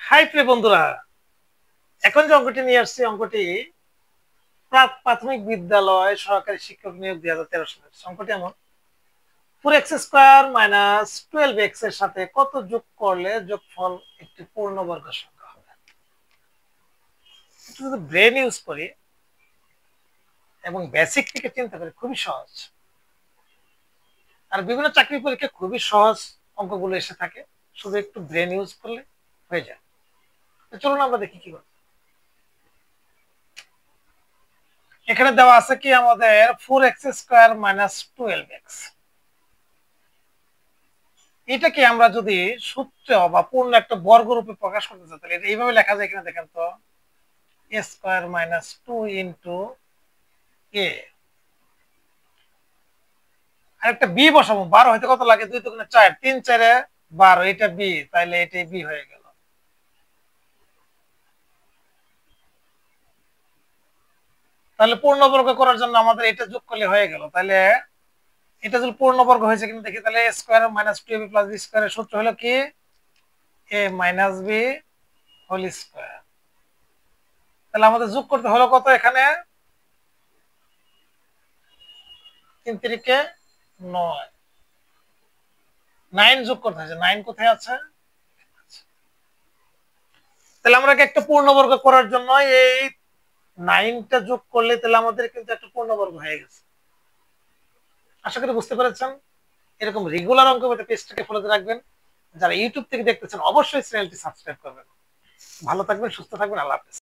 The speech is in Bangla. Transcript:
হাই প্রিয় বন্ধুরা, এখন যে অঙ্কটি নিয়ে আসছি অঙ্কটি প্রাথমিক বিদ্যালয় সহকারী শিক্ষক নিয়োগ 2013 সালের অঙ্কটি এমন। 4x² - 12x এর সাথে কত যোগ করলে যোগফল একটি পূর্ণবর্গ সংখ্যা হবে। একটু যদি ব্রেন ইউজ করি এবং বেসিক থেকে চিন্তা করি, খুবই সহজ। আর বিভিন্ন চাকরি পরীক্ষা খুবই সহজ অঙ্কগুলো এসে থাকে, শুধু একটু ব্রেন ইউজ করলে হয়ে যায়। চলুন আমরা দেখি কি করতে। এখানে দেওয়া আছে কি আমাদের 4x² - 12x। এটাকে আমরা যদি সূত্র বা পূর্ণ একটা বর্গরূপে প্রকাশ করতে চাই তাহলে এটা এইভাবে লেখা যায় কিনা দেখেন তো। a² - 2 into a। আর একটা বি বসাবো, 12 হইতে কত লাগে, 2 2 4, 3 4 12, এটা বি, তাইলে এটাই বি হয়ে গেল। তাহলে পূর্ণবর্গ করার জন্য আমাদের এটা যোগ করলে হয়ে গেল। তাহলে এটা যদি পূর্ণবর্গ হয়েছে কিনা দেখি, তাহলে a² - 2ab + b² এর সূত্র হলো কি a - b হোল স্কয়ার। তাহলে আমাদের যোগ করতে হলো কত, এখানে 3 3 9, 9 যোগ করতে হয়েছে। 9 কোথায় আছে? তাহলে আমরা একটা পূর্ণবর্গ করার জন্য এই 9টা যোগ করলে তাহলে আমাদের কিন্তু একটা পূর্ণবর্গ হয়ে গেছে। আশা করি বুঝতে পেরেছেন। এরকম রেগুলার অঙ্ক পেতে পেজটাকে ফলো রাখবেন। যারা ইউটিউব থেকে দেখতেছেন অবশ্যই চ্যানেলটি সাবস্ক্রাইব করবেন। ভালো থাকবেন, সুস্থ থাকবেন, আল্লাহ হাফেজ।